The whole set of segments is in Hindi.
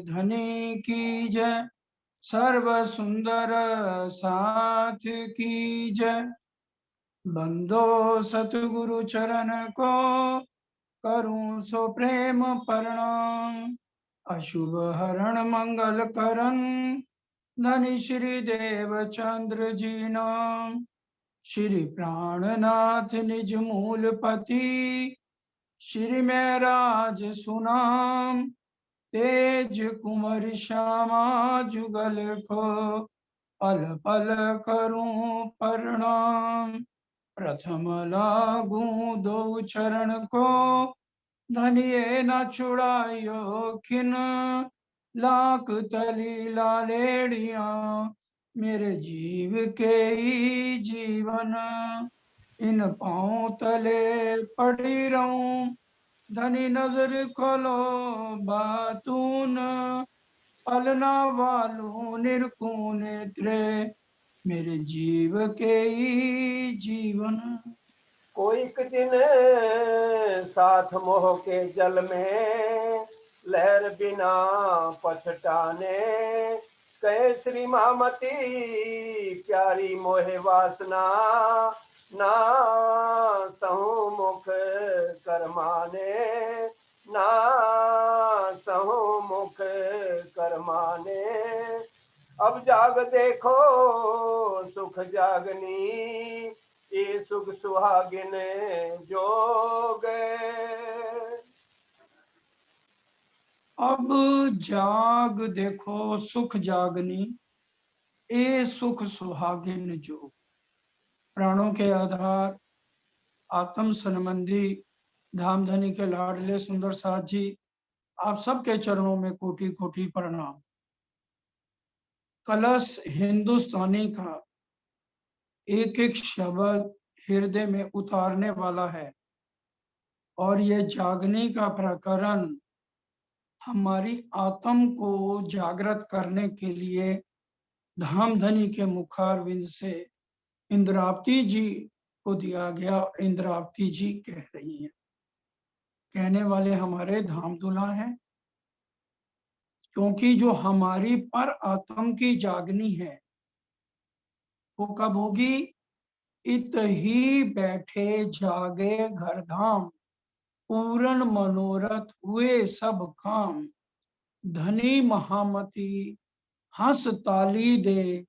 धनी की जय, सर्व सुंदर साथ की जय। बंदो सतगुरु चरण को, करूं सो प्रेम प्रणाम। अशुभ हरण मंगल करण, धनी श्री देव चंद्र जी नाम। श्री प्राणनाथ निज मूल पति, श्री में राज सुनाम। तेज कुंवर श्यामा जुगल को, पल पल करूं प्रणाम। प्रथम लागू दो चरण को, धनिये न छुड़ायो खिन। लाख तली लालेड़िया, मेरे जीव के ही जीवन। इन पांव तले पड़ी रहूं, धनी नजर खोलो बातून। पलना वालू निरकू नेत्रे, मेरे जीव के ही जीवन। कोई दिन साथ मोह के जल में, लहर बिना पछताने। कहे श्री मामती प्यारी मोहे वासना, ना सहु मुख करमाने, ना सहु मुख करमाने। अब जाग देखो सुख जागनी, ये सुख सुहागिन जोग। अब जाग देखो सुख जागनी, ए सुख सुहागिन जो। प्राणों के आधार, आत्म संबंधी, धामधनी के लाडले सुंदर साथ जी, आप सबके चरणों में कोटि कोटि प्रणाम। कलश हिंदुस्तानी का एक एक शब्द हृदय में उतारने वाला है, और ये जागने का प्रकरण हमारी आत्म को जागृत करने के लिए धामधनी के मुखारविंद से इंद्रावती जी को दिया गया। इंद्रावती जी कह रही हैं, कहने वाले हमारे धाम दुल्हा हैं। क्योंकि जो हमारी पर आत्म की जागनी है, वो कब होगी? इत ही बैठे जागे घर धाम, पूर्ण मनोरथ हुए सब काम। धनी महामती हंस ताली दे,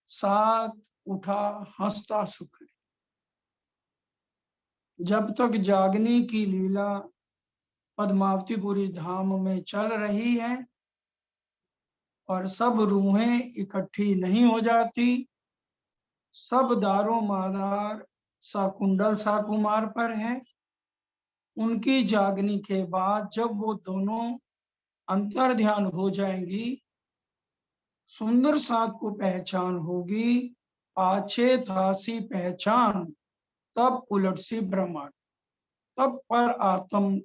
साथ उठा हंसता सुख। जब तक जागने की लीला पद्मावतीपुरी धाम में चल रही है और सब रूहें इकट्ठी नहीं हो जाती, सब दारो मादार साकुंडल साकुमार पर है, उनकी जागने के बाद जब वो दोनों अंतर ध्यान हो जाएंगी, सुंदर साथ को पहचान होगी, पाछे थासी पहचान, तब उलट सी ब्रह्मांड। तब पर आत्म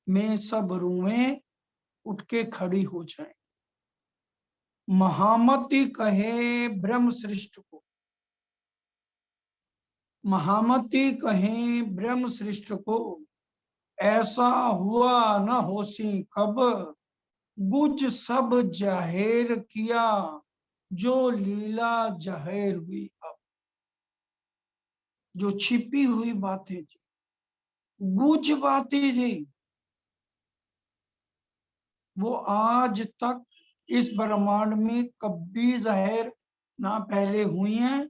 में सब रूहें उठ के खड़ी हो जाए। महामती कहे ब्रह्म सृष्ट को, महामती कहे ब्रह्म सृष्ट को, ऐसा हुआ न होसी कब। गुज सब जाहिर किया, जो लीला जाहिर हुई अब। जो छिपी हुई बातें थी, गुज बातें थी, वो आज तक इस ब्रह्मांड में कभी जाहिर ना पहले हुई हैं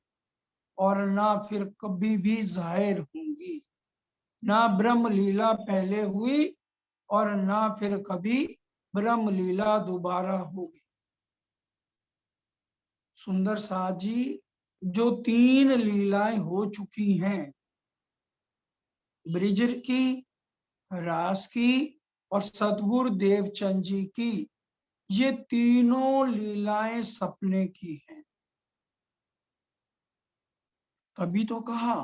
और ना फिर कभी भी जाहिर होंगी। ना ब्रह्म लीला पहले हुई और ना फिर कभी ब्रह्म लीला दोबारा होगी। सुंदर साथ जी, जो 3 लीलाएं हो चुकी हैं, ब्रिज की, रास की और सतगुरु देवचंद जी की, ये तीनों लीलाएं सपने की हैं। तभी तो कहा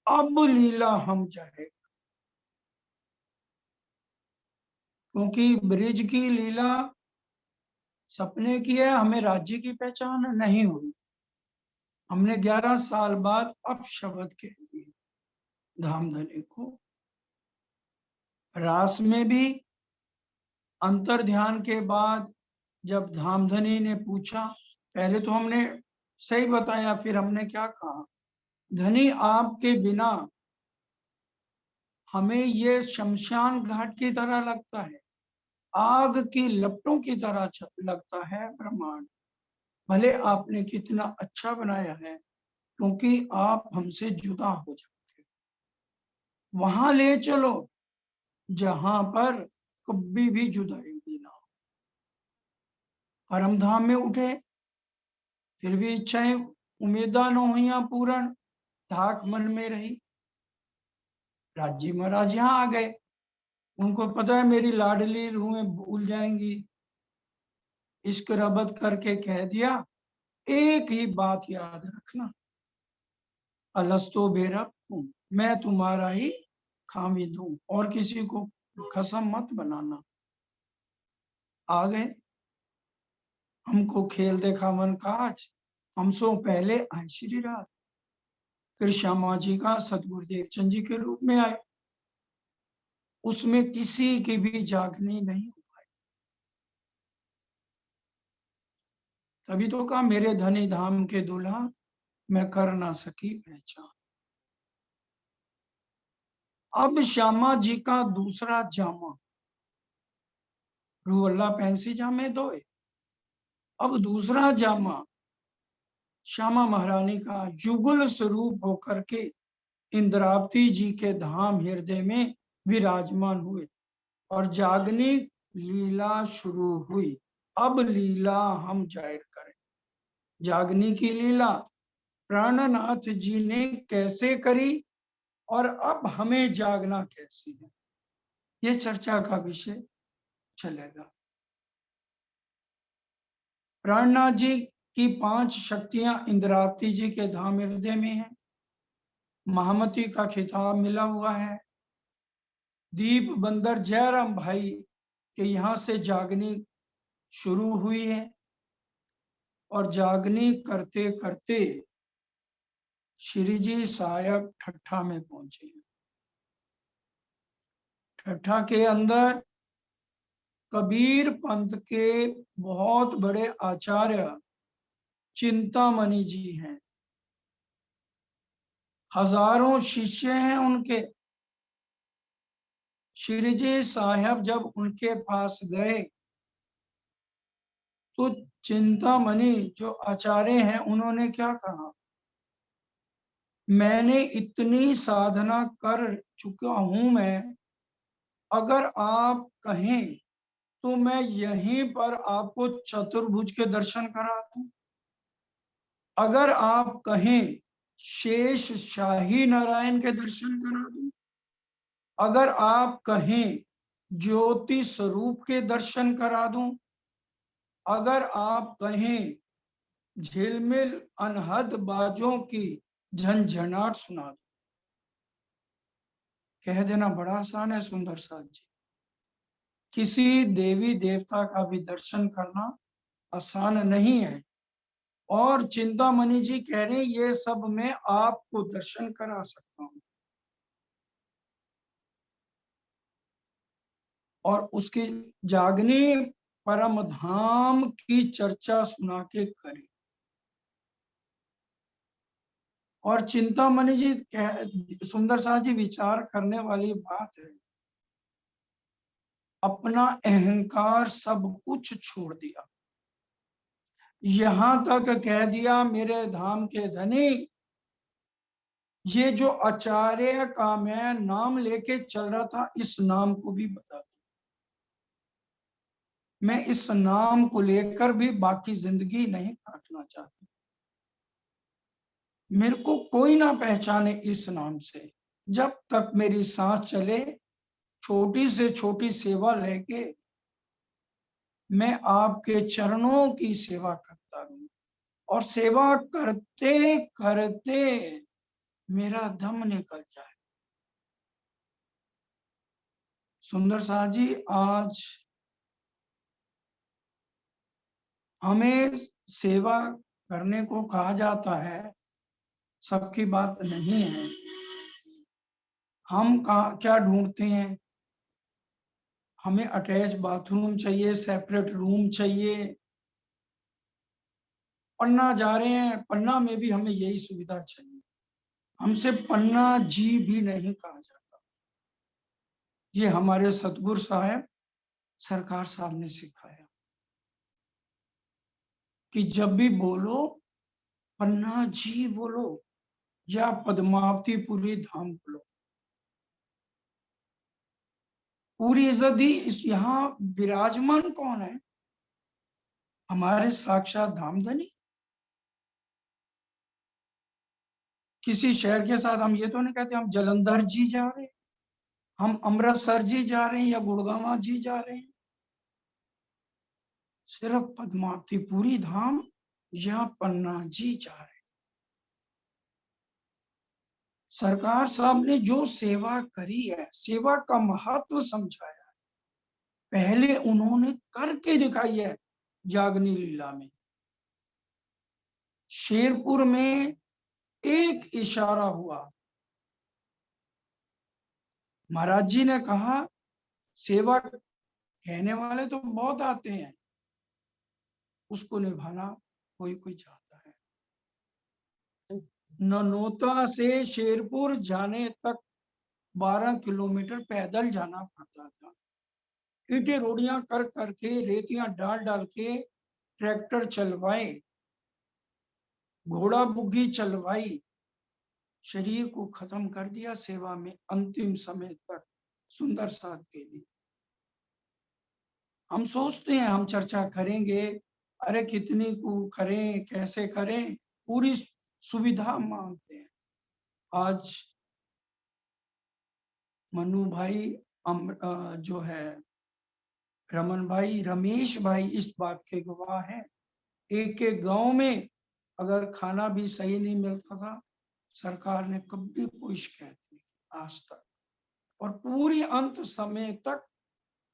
अब लीला हम चाहे, क्योंकि ब्रिज की लीला सपने की है, हमें राज्य की पहचान नहीं हुई। हमने 11 साल बाद अब शब्द कह दिए धामधनी को। रास में भी अंतर ध्यान के बाद जब धामधनी ने पूछा, पहले तो हमने सही बताया, फिर हमने क्या कहा, धनी आपके बिना हमें ये शमशान घाट की तरह लगता है, आग की लपटों की तरह लगता है ब्रह्मांड। भले आपने कितना अच्छा बनाया है, क्योंकि आप हमसे जुदा हो जाते, वहां ले चलो जहां पर कभी भी जुदाई ना हो। परम धाम में उठे, फिर भी इच्छाएं उम्मीदा न हुई पूर्ण, धाक मन में रही। राजी महाराज यहाँ आ गए, उनको पता है मेरी लाडली रूहें भूल जाएंगी। इश्क रबत करके कह दिया, एक ही बात याद रखना, अलस्तो बेरब, मैं तुम्हारा ही खामिद हूं, और किसी को कसम मत बनाना। आ गए, हमको खेल देखा मन काज, हमसो पहले आए श्री रात। फिर श्यामा जी का सतगुरुदेव चंद जी के रूप में आए, उसमें किसी की भी जागनी नहीं हो पाई। तभी तो कहा, मेरे धनी धाम के दूल्हा मैं कर ना सकी पहचान। अब श्यामा जी का दूसरा जामा, रू अल्लाह पैंसी जामे दोए, अब दूसरा जामा श्यामा महारानी का युगल स्वरूप होकर के इंद्रावती जी के धाम हृदय में विराजमान हुए, और जागनी लीला शुरू हुई। अब लीला हम जाहिर करें, जागनी की लीला प्राणनाथ जी ने कैसे करी, और अब हमें जागना कैसे है, ये चर्चा का विषय चलेगा। प्राणनाथ जी की 5 शक्तियां इंद्रावती जी के धाम हृदय में है। महामती का खिताब मिला हुआ है। दीप बंदर जयराम भाई के यहाँ से जागनी शुरू हुई है, और जागनी करते करते श्री जी साहब ठट्ठा में पहुंचे। ठट्ठा के अंदर कबीर पंथ के बहुत बड़े आचार्य चिंतामणि जी हैं, हजारों शिष्य हैं उनके। श्री जी साहब जब उनके पास गए, तो चिंतामणि जो आचार्य हैं, उन्होंने क्या कहा, मैंने इतनी साधना कर चुका हूं मैं, अगर आप कहें तो मैं यहीं पर आपको चतुर्भुज के दर्शन करा दूं, अगर आप कहें शेष शाही नारायण के दर्शन करा दूं, अगर आप कहें ज्योति स्वरूप के दर्शन करा दूं, अगर आप कहें झिलमिल अनहद बाजों की झंझनाट सुना दूं। कह देना बड़ा आसान है सुंदर साथ जी, किसी देवी देवता का भी दर्शन करना आसान नहीं है। और चिंतामणि जी कह रहे हैं, ये सब मैं आपको दर्शन करा सकता हूं। और उसकी जागनी परम धाम की चर्चा सुना के करी। और चिंतामणि जी सुंदर साथ जी विचार करने वाली बात है, अपना अहंकार सब कुछ छोड़ दिया, यहां तक कह दिया, मेरे धाम के धनी, ये जो आचार्य का मैं नाम लेके चल रहा था, इस नाम को भी बता दो, मैं इस नाम को लेकर भी बाकी जिंदगी नहीं काटना चाहती, मेरे को कोई ना पहचाने इस नाम से, जब तक मेरी सांस चले, छोटी से छोटी सेवा लेके मैं आपके चरणों की सेवा करता रहूं, और सेवा करते करते मेरा दम निकल जाए। सुंदर साहब जी, आज हमें सेवा करने को कहा जाता है, सबकी बात नहीं है। हम क्या ढूंढते हैं, हमें अटैच बाथरूम चाहिए, सेपरेट रूम चाहिए। पन्ना जा रहे हैं, पन्ना में भी हमें यही सुविधा चाहिए। हमसे पन्ना जी भी नहीं कहा जाता। ये हमारे सतगुरु साहब सरकार साहब ने सिखाया कि जब भी बोलो पन्ना जी बोलो या पद्मावतीपुरी धाम बोलो। पूरी इज्जत दी। इस यहाँ विराजमान कौन है? हमारे साक्षात धामधनी। किसी शहर के साथ हम ये तो नहीं कहते हम जलंधर जी जा रहे हैं, हम अमृतसर जी जा रहे हैं या गुड़गांव जी जा रहे हैं। सिर्फ पद्मावतीपुरी धाम या पन्ना जी जा रहे हैं। सरकार साहब ने जो सेवा करी है, सेवा का महत्व समझाया है, पहले उन्होंने करके दिखाई है। जागनी लीला में शेरपुर में एक इशारा हुआ, महाराज जी ने कहा सेवा कहने वाले तो बहुत आते हैं, उसको निभाना कोई कोई चाहता है। ननोता से शेरपुर जाने तक 12 किलोमीटर पैदल जाना पड़ता था। ईंटें रोड़ियां कर करके, रेतियां डाल डाल के ट्रैक्टर चलवाए, घोड़ा बुग्गी चलवाई, शरीर को खत्म कर दिया सेवा में अंतिम समय तक सुंदर साथ के लिए। हम सोचते हैं हम चर्चा करेंगे, अरे कितनी को करें, कैसे करें, पूरी सुविधा मांगते हैं। आज मनु भाई जो है रमन भाई, रमेश भाई इस बात के गवाह हैं। एक एक गांव में अगर खाना भी सही नहीं मिलता था, सरकार ने कभी कोई शिकायत नहीं की आज तक, और पूरी अंत समय तक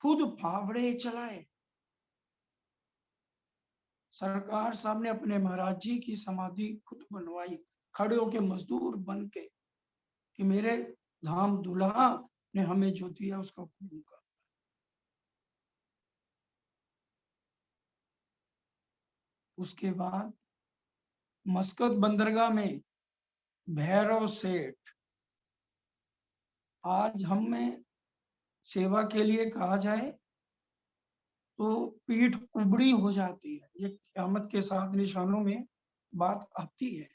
खुद फावड़े चलाए। सरकार साहब ने अपने महाराज जी की समाधि खुद बनवाई, खड़े होके मजदूर बन के, कि मेरे धाम दुल्हा ने हमें जो दिया उसका पूर्ण कर। उसके बाद मस्कत बंदरगाह में भैरव सेठ, आज हमें सेवा के लिए कहा जाए तो पीठ कुबड़ी हो जाती है। ये क़यामत के 7 निशानों में बात आती है,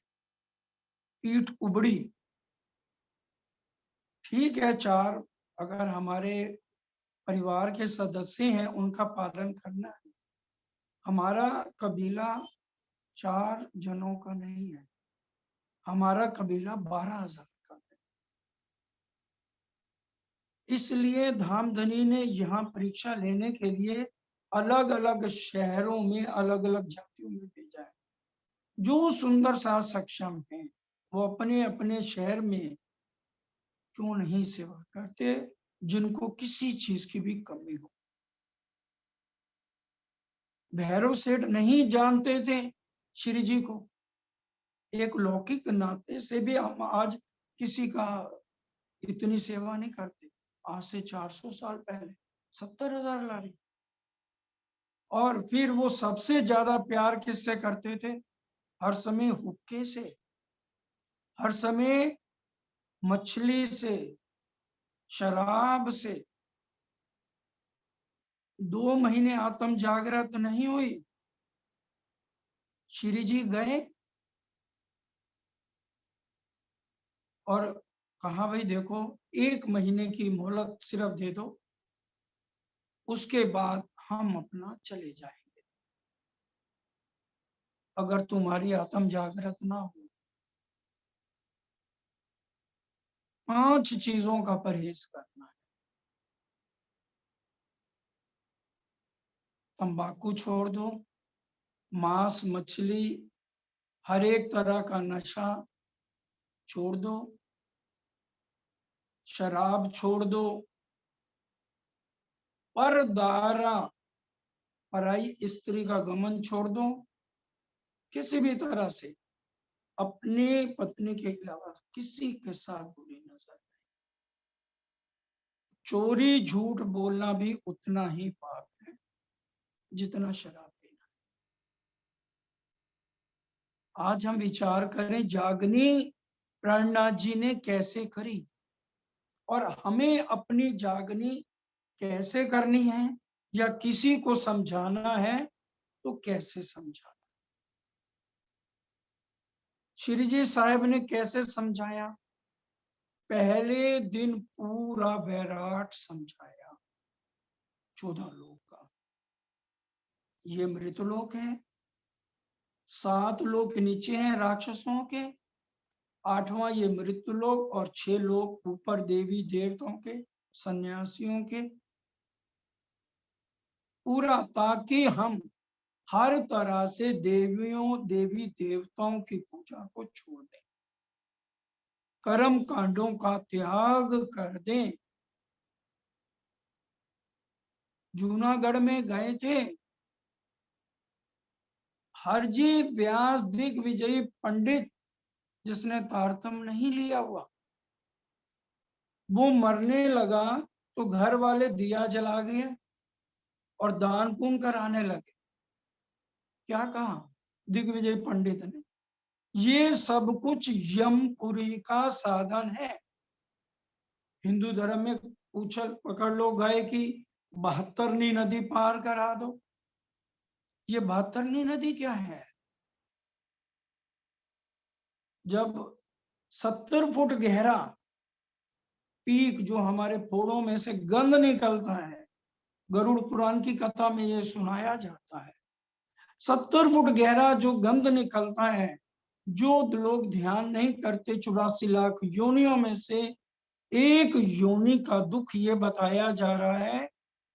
पीठ कुबड़ी। ठीक है, 4 अगर हमारे परिवार के सदस्य हैं उनका पालन करना है। हमारा कबीला 4 जनों का नहीं है, हमारा कबीला 12,000 का है। इसलिए धामधनी ने यहाँ परीक्षा लेने के लिए अलग अलग शहरों में अलग अलग जातियों में भेजा है। जो सुंदर सा सक्षम है वो अपने अपने शहर में क्यों नहीं सेवा करते, जिनको किसी चीज की भी कमी हो। भैरव सेठ नहीं जानते थे श्री जी को, एक लौकिक नाते से भी हम आज किसी का इतनी सेवा नहीं करते। आज से 400 साल पहले 70,000 लारी। और फिर वो सबसे ज्यादा प्यार किससे करते थे? हर समय हुक्के से, हर समय मछली से, शराब से। 2 महीने आत्म जागृत नहीं हुई, श्री जी गए और कहा भाई देखो 1 महीने की मोहलत सिर्फ दे दो, उसके बाद हम अपना चले जाएंगे। अगर तुम्हारी आत्म जागृत ना हो, 5 चीजों का परहेज करना है। तंबाकू छोड़ दो, मांस मछली हर एक तरह का नशा छोड़ दो, शराब छोड़ दो, परदारा पराई स्त्री का गमन छोड़ दो, किसी भी तरह से अपने पत्नी के अलावा किसी के साथ बुरी नजर, चोरी झूठ बोलना भी उतना ही पाप है जितना शराब पीना। आज हम विचार करें जागनी प्राणनाथ जी ने कैसे करी और हमें अपनी जागनी कैसे करनी है, या किसी को समझाना है तो कैसे समझाना। श्री जी साहब ने कैसे समझाया? पहले दिन पूरा वैराट समझाया 14 लोक का। ये मृतलोक है, 7 लोक नीचे हैं राक्षसों के, 8वां ये मृत्युलोक और 6 लोक ऊपर देवी देवताओं के, सन्यासियों के। पूरा, ताकि हम हर तरह से देवी देवताओं की पूजा को छोड़ दें, कर्म कांडों का त्याग कर दें। जूनागढ़ में गए थे, हरजी व्यास दिग्विजयी पंडित जिसने तारतम नहीं लिया हुआ, वो मरने लगा तो घर वाले दिया जला गए और दान पुण्य कराने लगे। क्या कहा दिग्विजय पंडित ने? ये सब कुछ यमपुरी का साधन है। हिंदू धर्म में उछल पकड़ लो गए कि 72वीं नदी पार करा दो। ये 72वीं नदी क्या है? जब 70 फुट गहरा पीक, जो हमारे फोड़ों में से गंध निकलता है, गरुड़ पुराण की कथा में ये सुनाया जाता है। 70 फुट गहरा जो गंध निकलता है, जो लोग ध्यान नहीं करते, 84 लाख योनियों में से एक योनि का दुख ये बताया जा रहा है,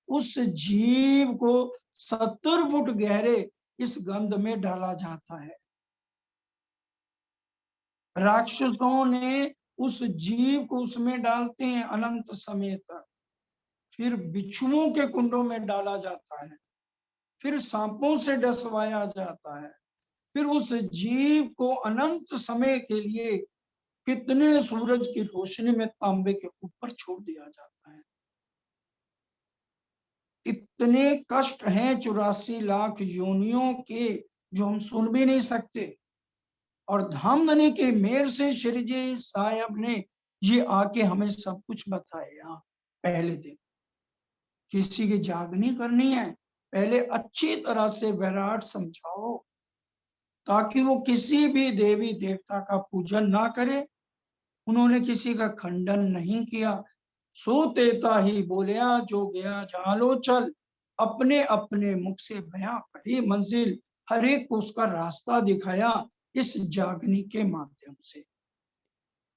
उस जीव को 70 फुट गहरे इस गंध में डाला जाता है। राक्षसों ने उस जीव को उसमें डालते हैं अनंत समय तक, फिर बिच्छुओं के कुंडों में डाला जाता है, फिर सांपों से डसवाया जाता है, फिर उस जीव को अनंत समय के लिए कितने सूरज की रोशनी में तांबे के ऊपर छोड़ दिया जाता है। इतने कष्ट हैं 84 लाख योनियों के, जो हम सुन भी नहीं सकते। और धामधनी के मेर से श्री जी साहब ने ये आके हमें सब कुछ बताया। पहले दिन किसी की जागनी करनी है, पहले अच्छी तरह से वैराट समझाओ, ताकि वो किसी भी देवी देवता का पूजन ना करे। उन्होंने किसी का खंडन नहीं किया, सो तेता ही बोलिया जो गया जालो चल, अपने अपने मुख से बयां करी मंजिल, हर एक को उसका रास्ता दिखाया इस जागनी के माध्यम से।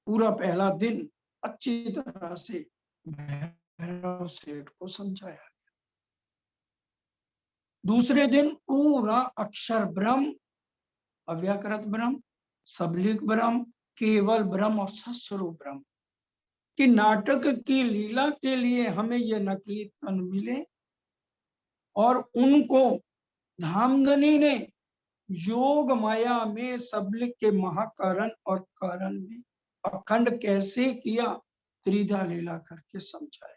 पूरा पहला दिन अच्छी तरह से भैरव सेठ को समझाया। दूसरे दिन पूरा अक्षर ब्रह्म, अव्याकृत ब्रह्म, सबलिक ब्रह्म, केवल ब्रह्म और सस्वरूप ब्रह्म कि नाटक की लीला के लिए हमें ये नकली तन मिले, और उनको धामधनी ने योग माया में सबलिक के महाकरण और कारण में अखंड कैसे किया, त्रिधा लीला करके समझाया।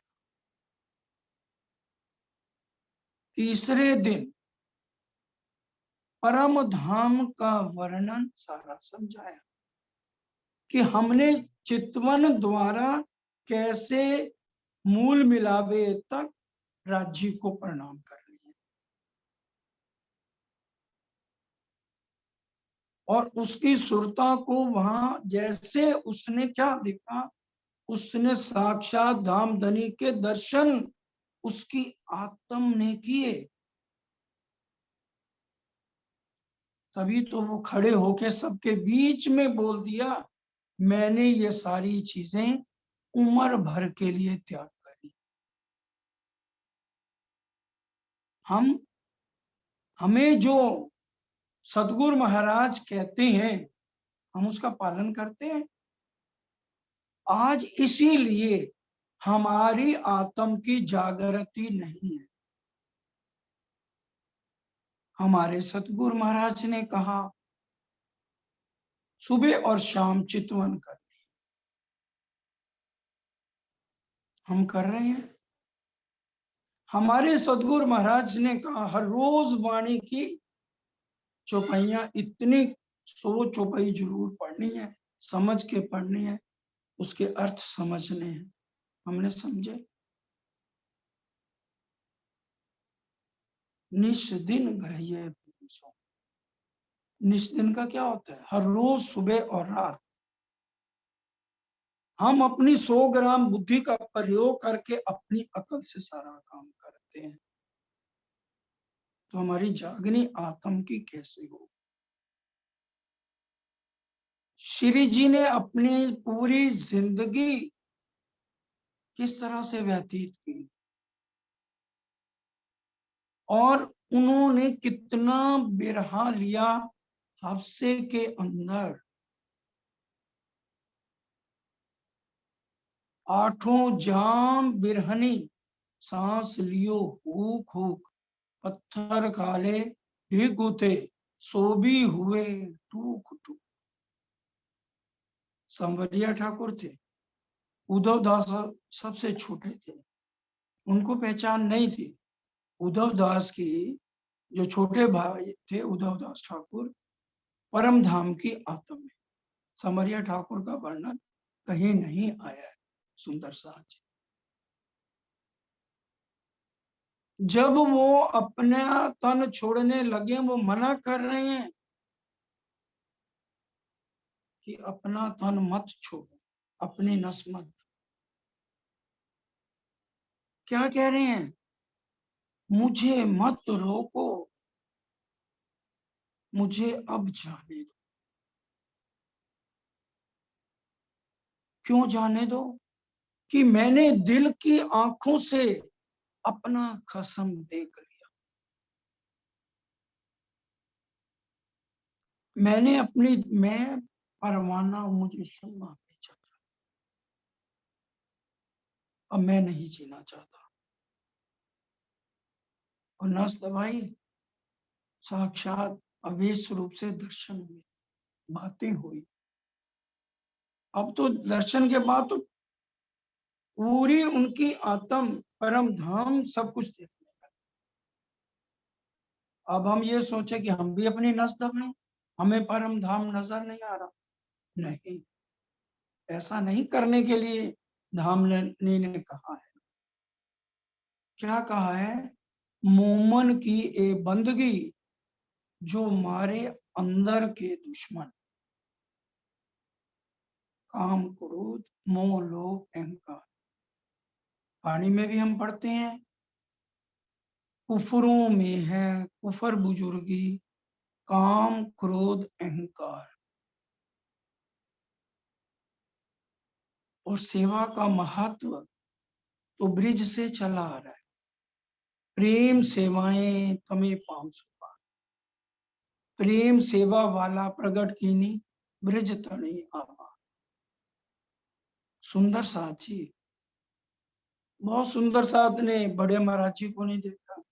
तीसरे दिन परम धाम का वर्णन सारा समझाया कि हमने चितवन द्वारा कैसे मूल मिलावे तक राज्य को प्रणाम कर लिया, और उसकी सुरता को वहां जैसे उसने क्या देखा, उसने साक्षात धामधनी के दर्शन उसकी आत्म ने किए। तभी तो वो खड़े होके सबके बीच में बोल दिया, मैंने ये सारी चीजें उम्र भर के लिए त्याग करी। हमें जो सदगुरु महाराज कहते हैं, हम उसका पालन करते हैं। आज इसीलिए हमारी आत्म की जागृति नहीं है। हमारे सतगुरु महाराज ने कहा सुबह और शाम चितवन करनी। हम कर रहे हैं। हमारे सदगुरु महाराज ने कहा हर रोज वाणी की चौपाइयां इतनी 100 चौपाई जरूर पढ़नी है, समझ के पढ़नी है, उसके अर्थ समझने हैं। हमने समझे। निष्दिन ग्रह्य पुरुषों। निष्दिन का क्या होता है? हर रोज सुबह और रात हम अपनी 100 ग्राम बुद्धि का प्रयोग करके अपनी अकल से सारा काम करते हैं, तो हमारी जागनी आत्म की कैसे हो? श्री जी ने अपनी पूरी जिंदगी किस तरह से व्यतीत की और उन्होंने कितना बिरहा लिया हादसे के अंदर। 8 जाम बिरहनी सांस लियो हुक हुक, पत्थर खाले ढीगुते सो भी हुए टूक टूक। संवरिया ठाकुर थे, उद्धव दास सबसे छोटे थे, उनको पहचान नहीं थी। उद्धव दास की जो छोटे भाई थे उद्धव दास ठाकुर परम धाम की आत्मा में, समरिया ठाकुर का वर्णन कहीं नहीं आया है। सुंदर साज जब वो अपना तन छोड़ने लगे, वो मना कर रहे हैं कि अपना तन मत छोड़ो, अपनी नस मत। क्या कह रहे हैं? मुझे मत रोको, मुझे अब जाने दो। क्यों जाने दो? कि मैंने दिल की आंखों से अपना खसम देख लिया। मैं परवाना, मुझे शम्मा पे चल रहा, अब मैं नहीं जीना चाहता। और नस दबाई, साक्षात अवेश रूप से दर्शन हुए, बातें हुई। अब तो दर्शन के बाद तो पूरी उनकी आत्म परम धाम सब कुछ देखने लगा। अब हम ये सोचे कि हम भी अपनी नस दबाएं, हमें परम धाम नजर नहीं आ रहा। नहीं, ऐसा नहीं करने के लिए धामनी ने कहा है। क्या कहा है? मोमन की ए बंदगी जो मारे अंदर के दुश्मन, काम क्रोध मोह लोभ अहंकार। वाणी में भी हम पढ़ते हैं कुफरों में है कुफर बुजुर्गी, काम क्रोध अहंकार। और सेवा का महत्व तो ब्रिज से चला आ रहा है। प्रेम सेवाएं तमें पाम सुपा, प्रेम सेवा वाला प्रगट कीनी ब्रिज तणी आवा। सुंदर साथ जी, बहुत सुंदर साथ ने बड़े महाराज जी को नहीं देखा,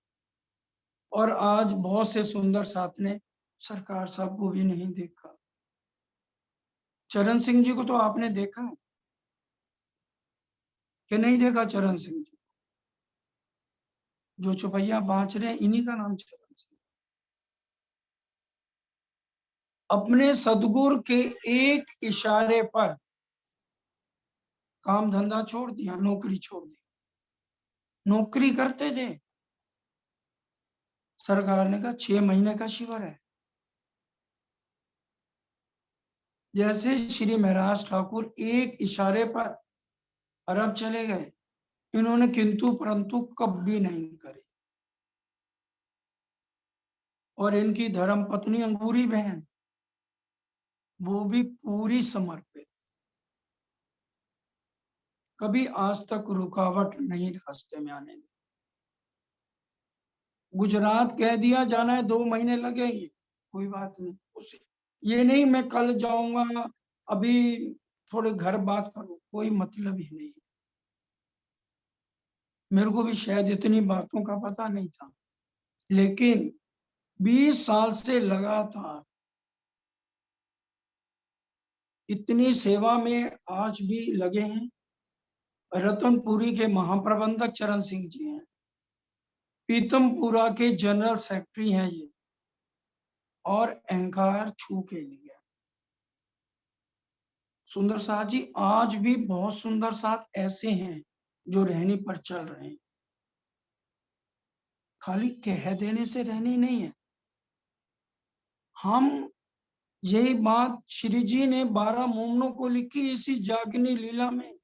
और आज बहुत से सुंदर साथ ने सरकार साहब को भी नहीं देखा। चरण सिंह जी को तो आपने देखा कि नहीं देखा? चरण सिंह जी जो चौपैया बांच रहे हैं, इन्हीं का नाम चरण सिंह। अपने सदगुरु के एक इशारे पर काम धंधा छोड़ दिया, नौकरी छोड़ दी। नौकरी करते थे, सरकार ने कहा 6 महीने का शिविर है। जैसे श्री महाराज ठाकुर एक इशारे पर अरब चले गए, इन्होंने किंतु परंतु कभी नहीं करी। और इनकी धर्म पत्नी अंगूरी बहन, वो भी पूरी समर्पित, कभी आज तक रुकावट नहीं रास्ते में आने दी। गुजरात कह दिया जाना है, 2 महीने लगेंगे, कोई बात नहीं। उसे ये नहीं मैं कल जाऊंगा, अभी थोड़े घर बात करूं, कोई मतलब ही नहीं। मेरे को भी शायद इतनी बातों का पता नहीं था, लेकिन 20 साल से लगातार इतनी सेवा में आज भी लगे हैं। रतनपुरी के महाप्रबंधक चरण सिंह जी हैं, पीतमपुरा के जनरल सेक्रेटरी हैं ये, और अहंकार छू के लिए। सुंदर साथ जी, आज भी बहुत सुंदर साथ ऐसे हैं जो रहने पर चल रहे हैं, खाली कह देने से रहनी नहीं है। हम यही बात श्री जी ने 12 मोमनों को लिखी इसी जागनी लीला में।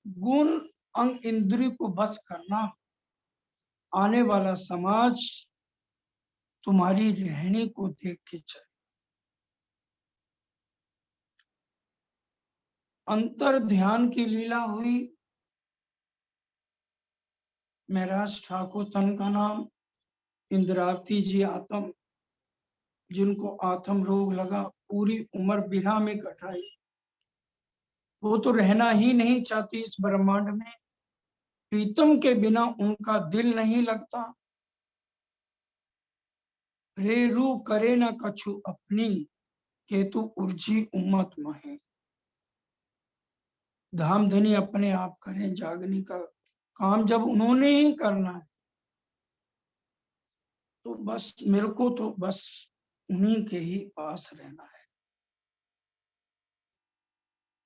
गुण अंग इंद्रिय को बस करना, आने वाला समाज तुम्हारी रहने को देख के चले। अंतर ध्यान की लीला हुई। महराज ठाकुर तन का नाम इंद्रावती जी आत्म, जिनको आत्म रोग लगा, पूरी उम्र बिरहा में कटाई। वो तो रहना ही नहीं चाहती इस ब्रह्मांड में, प्रीतम के बिना उनका दिल नहीं लगता। रेरू करे न कछु अपनी, केतु उर्जी उम्मत महे। धामधनी अपने आप करें, जागनी का काम जब उन्होंने ही करना है, तो बस मेरे को तो बस उन्हीं के ही पास रहना है।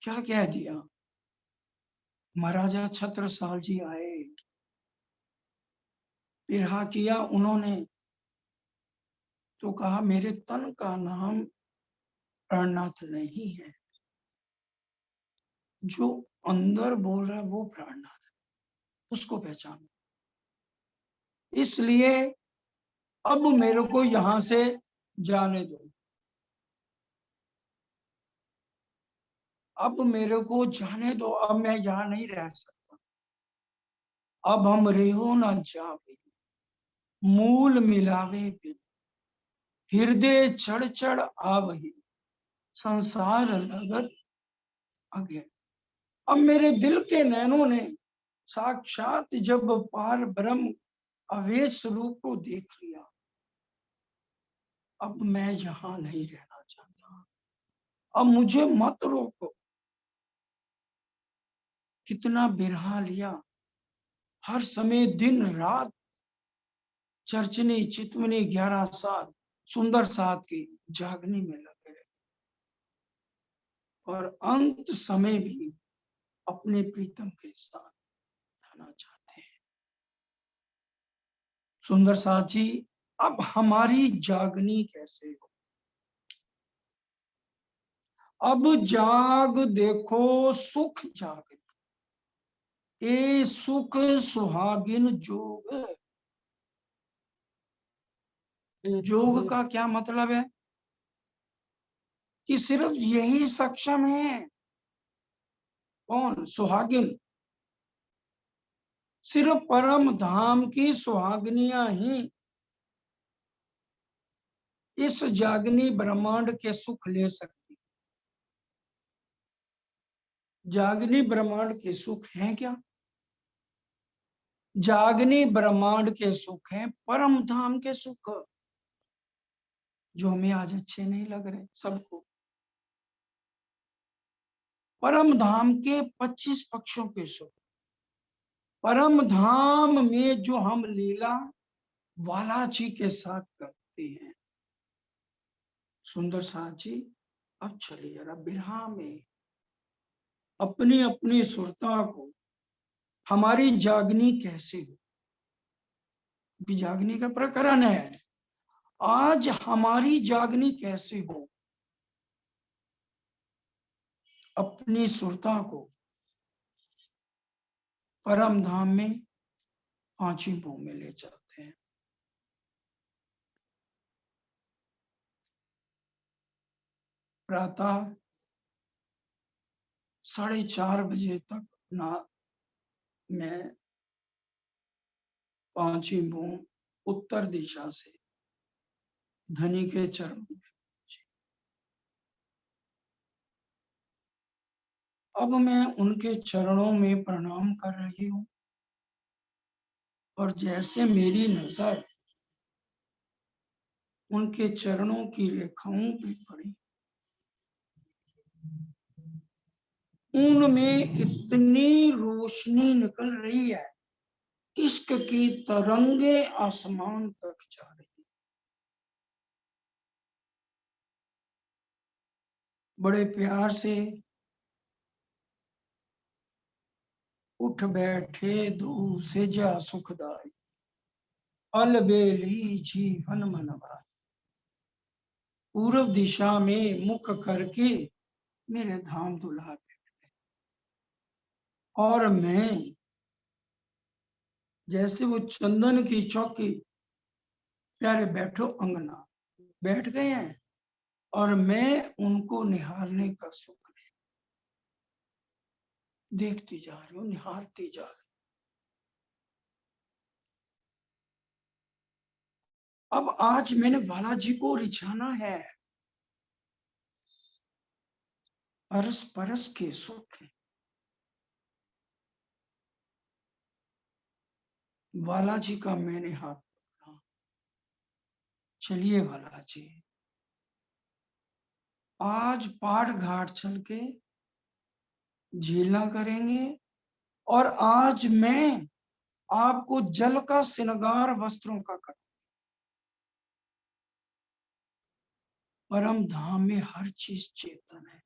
क्या कह दिया, महाराजा छत्रसाल जी आए, बिरहा किया उन्होंने, तो कहा मेरे तन का नाम प्राणनाथ नहीं है, जो अंदर बोल रहा है वो प्राणनाथ है, उसको पहचानो। इसलिए अब मेरे को यहां से जाने दो, अब मेरे को जाने दो, अब मैं यहाँ नहीं रह सकता। अब हम रेहो ना जावे, मूल मिलावे बिन, हृदय चढ़ चढ़ आवही, संसार लगत अगे। अब मेरे दिल के नैनों ने साक्षात जब पार ब्रह्म अवेश रूप को देख लिया, अब मैं यहाँ नहीं रहना चाहता, अब मुझे मत रोको। कितना बिरहा लिया, हर समय दिन रात चर्चनी चितवनी 11 साल सुंदर साथ की जागनी में लगे रहे, और अंत समय भी अपने प्रीतम के साथ रहना चाहते हैं। सुंदर साथ जी, अब हमारी जागनी कैसे हो? अब जाग देखो सुख जागनी, ए सुख सुहागिन जोग। जोग का क्या मतलब है? कि सिर्फ यही सक्षम है। कौन? सुहागिन। सिर्फ परम धाम की सुहागनियां ही इस जागनी ब्रह्मांड के सुख ले सकती। जागनी ब्रह्मांड के सुख हैं क्या? जागनी ब्रह्मांड के सुख हैं परम धाम के सुख, जो हमें आज अच्छे नहीं लग रहे सबको। परम धाम के 25 पक्षों के सुख, परम धाम में जो हम लीला वालाची के साथ करते हैं। सुंदर साथ जी, अब चलिए जरा बिरहा में अपनी अपनी सुरता को, हमारी जागनी कैसे हो, जागनी का प्रकरण है। आज हमारी जागनी कैसे हो, अपनी सुरता को परम धाम में 5 भू में ले चलते हैं। प्रातः 4:30 बजे तक ना मैं 5 भू उत्तर दिशा से धनी के चरण में, अब मैं उनके चरणों में प्रणाम कर रही हूं, और जैसे मेरी नजर उनके चरणों की रेखाओं पे पड़ी, उनमें इतनी रोशनी निकल रही है, इश्क की तरंगे आसमान तक जा रही है। बड़े प्यार से उठ बैठे दो सेजा सुखदाई, अलबेली जीवन मन भाई। पूर्व दिशा में मुख करके मेरे धाम दुल्हा बैठे, और मैं जैसे वो चंदन की चौकी, प्यारे बैठो अंगना, बैठ गए हैं और मैं उनको निहारने का सुख ले, देखती जा रही हूँ, निहारती जा रही हूँ। अब आज मैंने बालाजी को रिझाना है, अरस परस के सुख है। बालाजी का मैंने हाथ पकड़ा, चलिए बालाजी, आज पाट घाट चल के झीलना करेंगे, और आज मैं आपको जल का श्रृंगार वस्त्रों का कर, परम धाम में हर चीज चेतन है,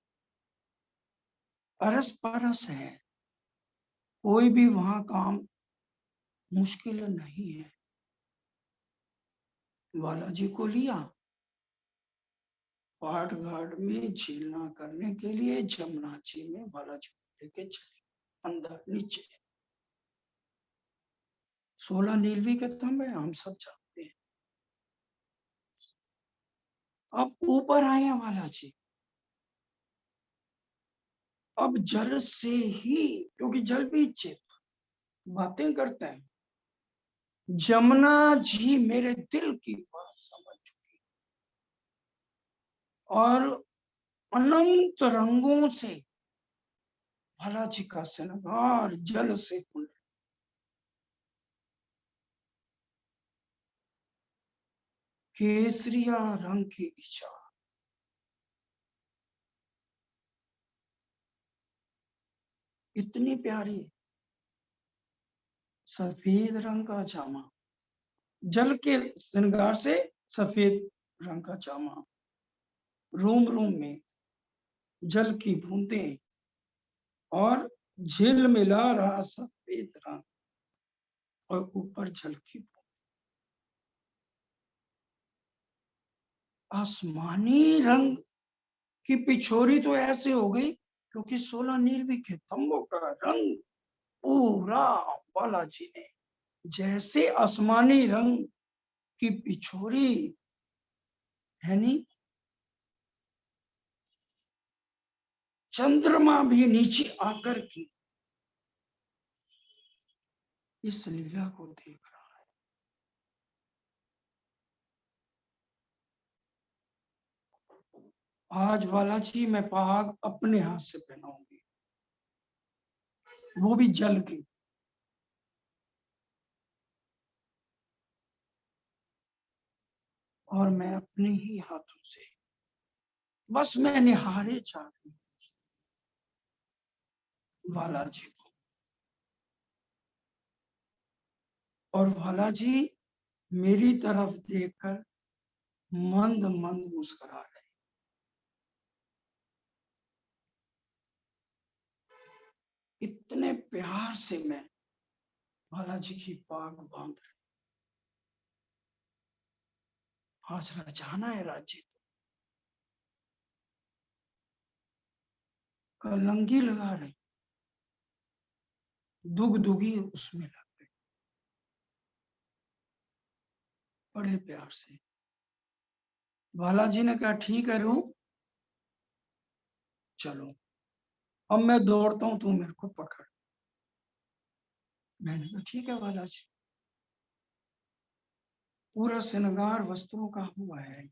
अरस परस है, कोई भी वहां काम मुश्किल नहीं है। बालाजी को लिया पाट घाट में झीलना करने के लिए, जमुना जी में बालाजी को लेके चले अंदर नीचे। 16 नीलवी के थंब है, हम सब जानते हैं। अब ऊपर आए हैं बालाजी, अब जल से ही, क्योंकि जल भी चेत बातें करते हैं, जमुना जी मेरे दिल की बात समझ चुकी, और अनंत रंगों से बालाजी का श्रृंगार जल से खुले, केसरिया रंग की इच्छा, इतनी प्यारी, सफेद रंग का जामा, जल के श्रृंगार से सफेद रंग का जामा, रोम रोम में जल की बूंदें, और झील मिला रहा सफेद रंग, और ऊपर जल की बूंद, आसमानी रंग की पिछोरी तो ऐसे हो गई, क्योंकि 16 नीलवी के थंबों का रंग पूरा बालाजी ने जैसे आसमानी रंग की पिछोरी है नी, चंद्रमा भी नीचे आकर की इस लीला को देख रहा है। आज बालाजी मैं पाग अपने हाथ से पहनाऊंगी, वो भी जल की, और मैं अपने ही हाथों से, बस मैं निहारे जा रही हूँ बालाजी को, और बालाजी मेरी तरफ देखकर मंद मंद मुस्कुरा रहे, इतने प्यार से मैं बालाजी की पाग बांध रही, आज रचाना है राज्य को, कलंगी लगा रही, दुगदुगी उसमें लग गई, बड़े प्यार से। बालाजी ने कहा ठीक है रूप, चलो अब मैं दौड़ता हूं, तू मेरे को पकड़। मैंने कहा ठीक है बालाजी, पूरा श्रृंगार वस्त्रों का हुआ है,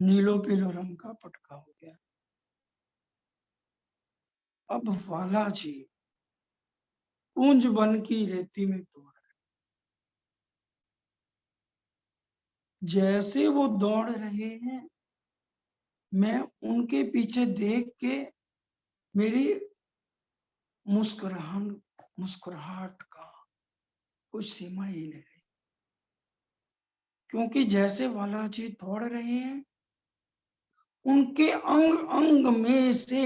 नीलो पीलो रंग का पटका हो गया। अब बालाजी कुंज वन की रेती में दौड़, जैसे वो दौड़ रहे हैं, मैं उनके पीछे देख के मेरी मुस्कुराहट का कुछ सीमा ही नहीं रही, क्योंकि जैसे बालाजी दौड़ रहे हैं, उनके अंग अंग में से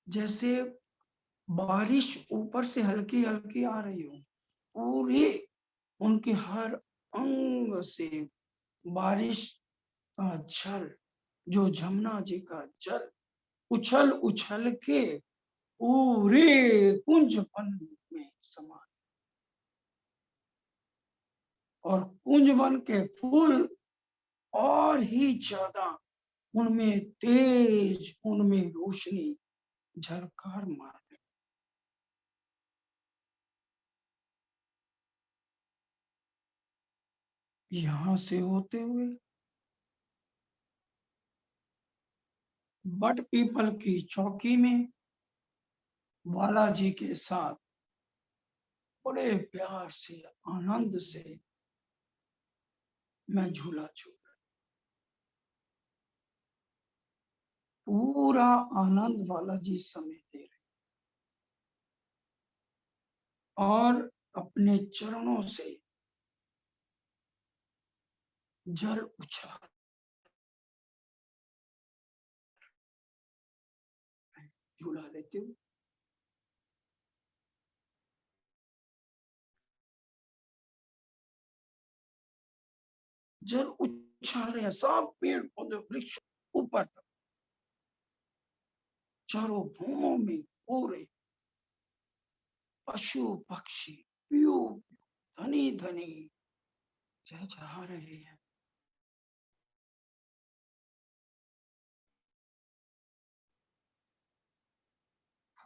जैसे बारिश ऊपर से हल्की हल्की आ रही हो, पूरे उनके हर अंग से बारिश का जल, जो जमुना जी का जल उछल उछल के पूरे कुंज वन में समा, और कुंज वन के फूल और ही ज्यादा उनमें तेज, उनमें रोशनी झलकार मार रही। यहां से होते हुए बट पीपल की चौकी में बालाजी के साथ बड़े प्यार से, आनंद से मैं झूला झूल, पूरा आनंद बालाजी समेत दे रहे, और अपने चरणों से जल उछाल झूला लेते हुए जल उछाल रहे हैं। सब पेड़ पौधे वृक्ष ऊपर तक, चारों भूमों में पूरे पशु पक्षी पियो धनी धनी चहचहा रहे हैं।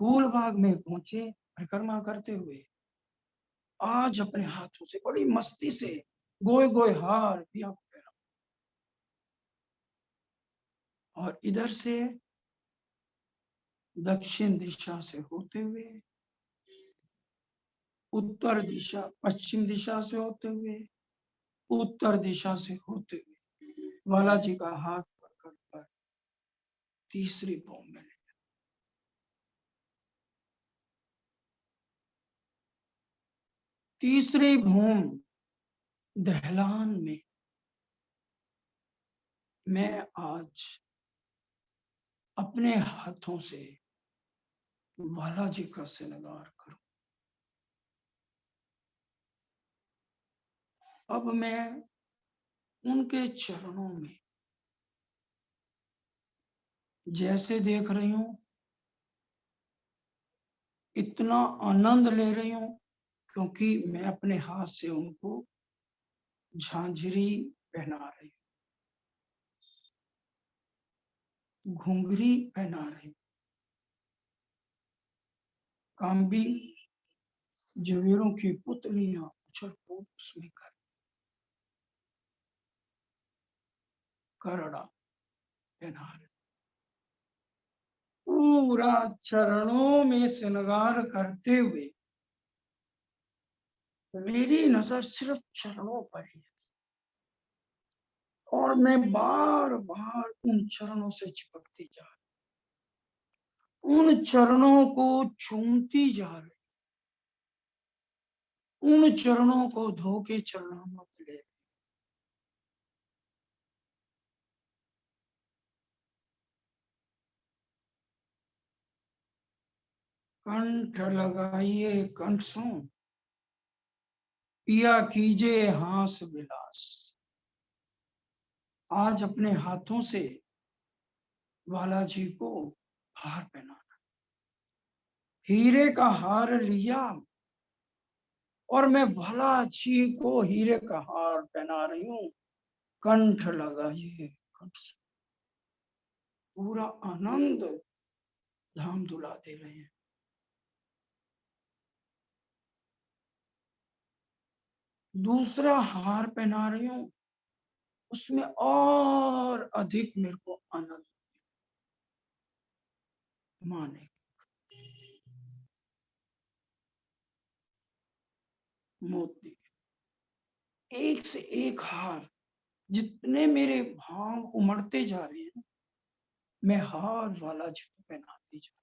फूल बाग में पहुंचे परिक्रमा करते हुए, आज अपने हाथों से बड़ी मस्ती से गोए गोए हार दिया पहना, और इधर से दक्षिण दिशा से होते हुए, उत्तर दिशा, पश्चिम दिशा से होते हुए, उत्तर दिशा से होते हुए बालाजी का हाथ पकड़ कर तीसरी भूमि में, तीसरी भूमि दहलान में मैं आज अपने हाथों से बालाजी का श्रृंगार करूं। अब मैं उनके चरणों में जैसे देख रही हूं, इतना आनंद ले रही हूं, क्योंकि मैं अपने हाथ से उनको झांझरी पहना रही हूं, घुंघरी पहना रही हूं, कांबी जवेरों की पुतलियां उछल कूद उसमें कर, करड़ा पहना रही, पूरा चरणों में श्रृंगार करते हुए मेरी नजर सिर्फ चरणों पर ही है, और मैं बार बार उन चरणों से चिपकती जा रही, उन चरणों को चूमती जा रही, उन चरणों को धो के चलना मत ले। कंठ लगाइए कंठ सो, पिया कीजिए हास विलास। आज अपने हाथों से बालाजी को हार पहनाना, हीरे का हार लिया, और मैं बालाजी को हीरे का हार पहना रही हूं। कंठ लगाइए कंठ से, पूरा आनंद धाम धुला दे रहे हैं। दूसरा हार पहना रही हूं, उसमें और अधिक मेरे को आनंद माने, मोती एक से एक हार, जितने मेरे भाव उमड़ते जा रहे हैं, मैं हार वाला जी को पहनाती जाऊं।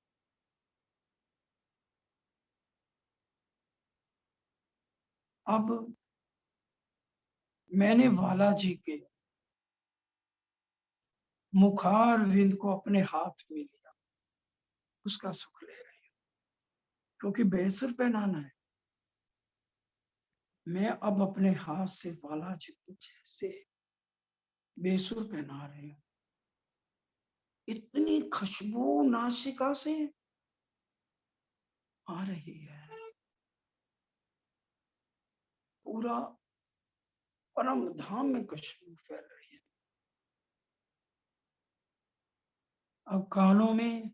अब मैंने वाला जी के मुखार विंद को अपने हाथ में लिया, उसका सुख ले रही हूँ, क्योंकि बेसुर पहनाना है। मैं अब अपने हाथ से वाला जी को जैसे बेसुर पहना रही हूँ, इतनी खुशबू नासिका से आ रही है, पूरा परम धाम में खुशबू फैल रही है। अब कानों में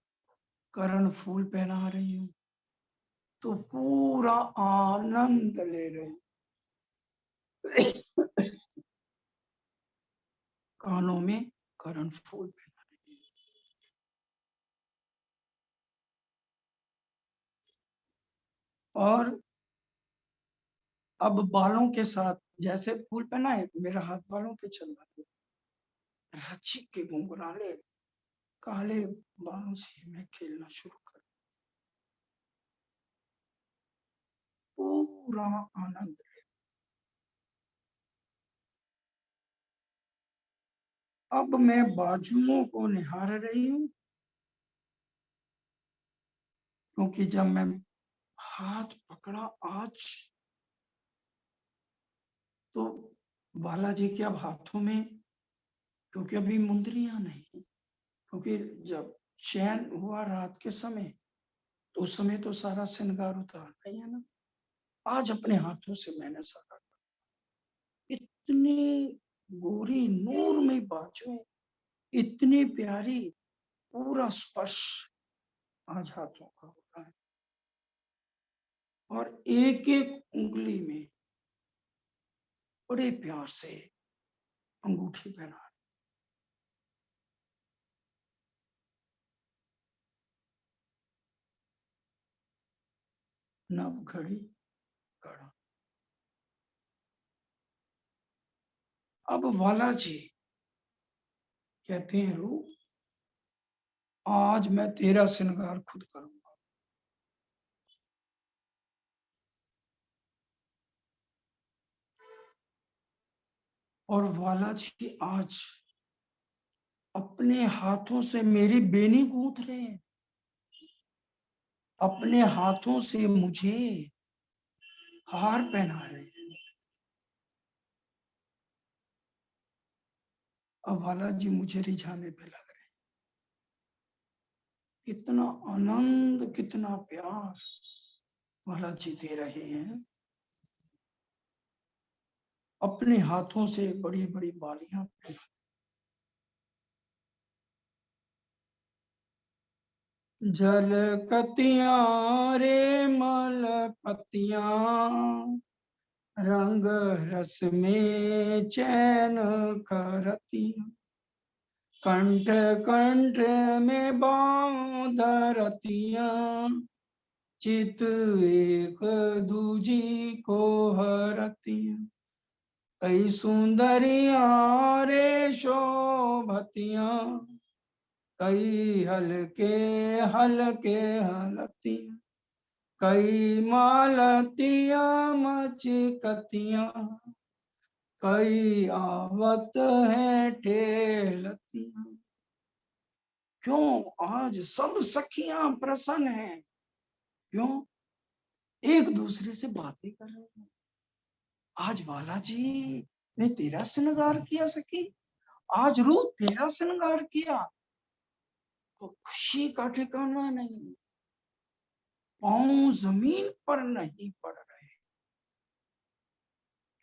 कर्ण फूल पहना रही हूँ, तो पूरा आनंद ले रही हूँ। कानों में कर्ण फूल पहना रही हूँ। और अब बालों के साथ जैसे फूल पहना है, मेरा हाथ बालों पे चल रहा है, रची के घुंघराले काले बालों से मैं खेलना शुरू कर, पूरा आनंद। अब मैं बाजुओं को निहार रही हूँ, क्योंकि जब मैं हाथ पकड़ा आज, तो बालाजी के अब हाथों में, क्योंकि अभी मुंदरियां नहीं, क्योंकि जब चैन हुआ रात के समय, तो उस समय तो सारा श्रृंगार उतारना ही है ना। आज अपने हाथों से मैंने सारा, इतनी गोरी नूर में बाजुएं, इतनी प्यारी, पूरा स्पर्श आज हाथों का हो रहा है, और एक एक उंगली में बड़े प्यार से अंगूठी पहना, नव घड़ी कड़ा। अब वाला जी कहते हैं, रू आज मैं तेरा श्रृंगार खुद करूंगा। और वाला जी आज अपने हाथों से मेरी बेनी गूंथ रहे हैं, अपने हाथों से मुझे हार पहना रहे हैं। अब वाला जी मुझे रिझाने पे लग रहे हैं। कितना आनंद, कितना प्यार वाला जी दे रहे हैं। अपने हाथों से बड़ी बड़ी बालियां पहना, जल कतियां रे मल पतियां, रंग रस में चैन करतियां, कंठ कंठ में बांध रतियां, चित एक दूजी को हरतियां, कई सुंदरियां रे शोभतियां, कई हलके हलके हलतियां, कई मालतियां मचकतियां, कई आवत है ठेलतियां। क्यों आज सब सखियां प्रसन्न हैं? क्यों? एक दूसरे से बातें कर रहे हैं। आज बालाजी ने तेरा श्रृंगार किया सखी, आज रूप तेरा श्रृंगार किया, तो खुशी का ठिकाना नहीं, पांव जमीन पर नहीं पड़ रहे,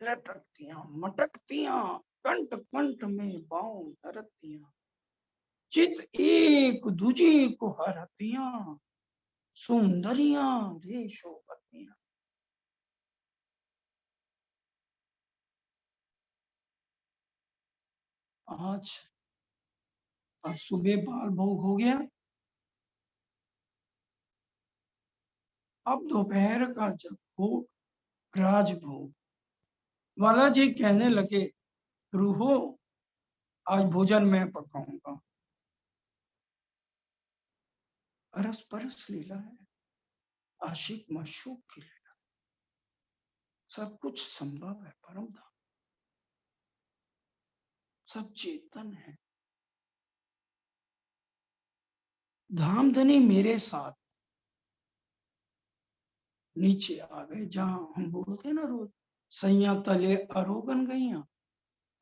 लटकतियां मटकतियां, कंठ कंठ में पांव धरतियां, चित एक दूजी को हरतियां, सुंदरियां रे शोभतियां। आज अब सुबह बाल भोग हो गया, अब दोपहर का जब भोग, राजभोग, वाला जी कहने लगे, रूहो आज भोजन मैं पकाऊंगा। अरस परस लीला है, आशिक माशूक की लीला। सब कुछ संभव है परम धाम, सब चेतन है। धामधनी मेरे साथ नीचे आ गए, जहां हम बोलते हैं ना रोज, सैया तले अरोगन गईया।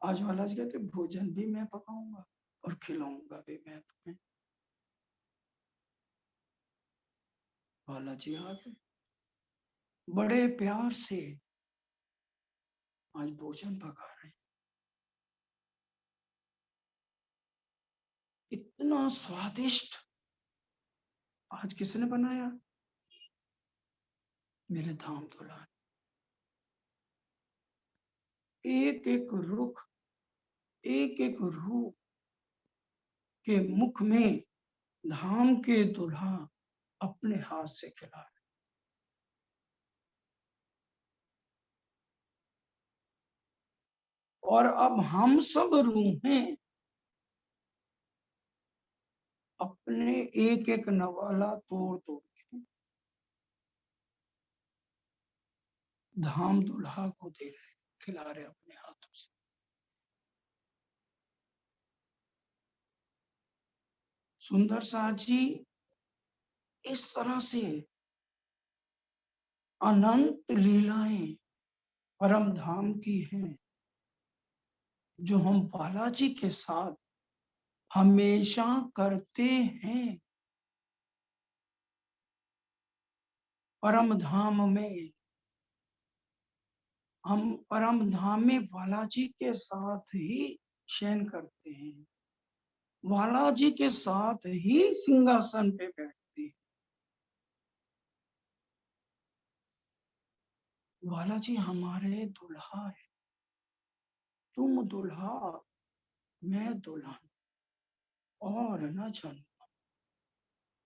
आज वाला जी कहते भोजन भी मैं पकाऊंगा और खिलाऊंगा भी मैं तुम्हें। बालाजी आ गए, बड़े प्यार से आज भोजन पका रहे हैं। इतना स्वादिष्ट आज किसने बनाया? मेरे धाम दुल्हा। एक एक रुख, एक एक रूह के मुख में धाम के दुल्हा अपने हाथ से खिला रहे। और अब हम सब रूहें अपने एक एक नवाला तोड़ तोड़ के धाम दुल्हा को दे रहे, खिला रहे अपने हाथों से। सुंदर साथ जी इस तरह से अनंत लीलाएं परम धाम की हैं, जो हम बालाजी के साथ हमेशा करते हैं। परम धाम में हम परम धाम में बालाजी के साथ ही शयन करते हैं, बालाजी के साथ ही सिंहासन पे बैठते हैं। बालाजी हमारे दुल्हा है, तुम दुल्हा मैं दुल्हन, और न जन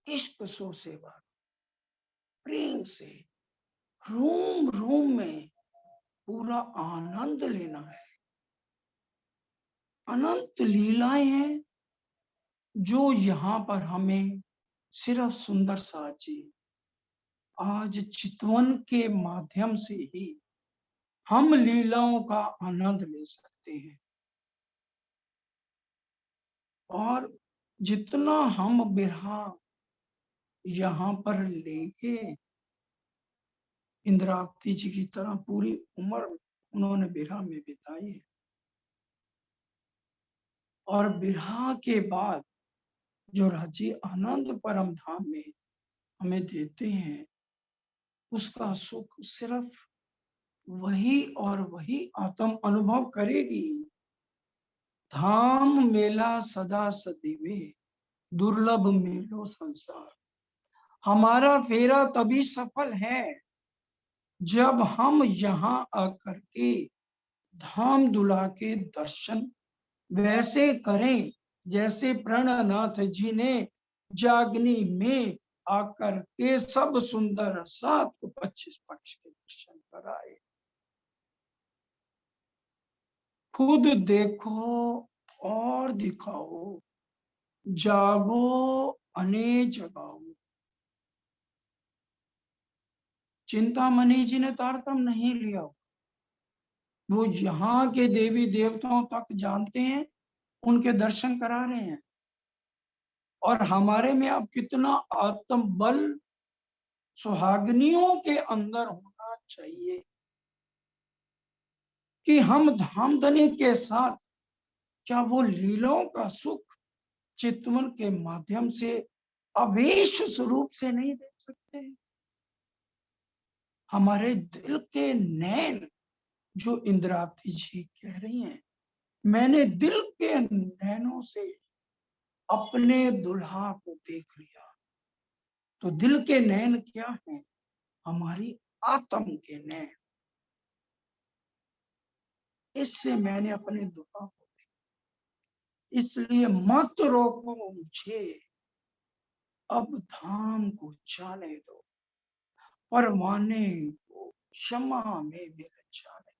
इश्क सो सेवा, प्रेम से रूम रूम में पूरा आनंद लेना है। अनंत लीलाएं हैं जो यहाँ पर हमें सिर्फ सुंदर साथ जी आज चितवन के माध्यम से ही हम लीलाओं का आनंद ले सकते हैं। और जितना हम बिरहा यहाँ पर लेंगे, इंद्रावती जी की तरह पूरी उम्र उन्होंने बिरहा में बिताई है, और बिरहा के बाद जो राजी आनंद परम धाम में हमें देते हैं, उसका सुख सिर्फ वही और वही आत्म अनुभव करेगी। धाम मेला सदा सदीवे, दुर्लभ मेलो संसार। हमारा फेरा तभी सफल है जब हम यहाँ आकर के धाम दुल्हा के दर्शन वैसे करें जैसे प्रणनाथ जी ने जागनी में आकर के सब सुंदर 725 पक्ष के दर्शन कराए। खुद देखो और दिखाओ, जागो अने जगाओ। चिंतामणि जी ने तारतम्य नहीं लिया, वो यहाँ के देवी देवताओं तक जानते हैं, उनके दर्शन करा रहे हैं। और हमारे में अब कितना आत्म बल सुहागनियों के अंदर होना चाहिए कि हम धामधनी के साथ क्या वो लीलाओं का सुख चितवन के माध्यम से अवेश स्वरूप से नहीं देख सकते? हमारे दिल के नैन, जो इंद्रावती जी कह रही हैं, मैंने दिल के नैनों से अपने दुल्हा को देख लिया। तो दिल के नैन क्या है? हमारी आत्म के नैन। इससे मैंने अपने दुल्हा को देखा। इसलिए मत रोको मुझे, अब धाम को जाने दो, परवाने को क्षमा में मिल जाने।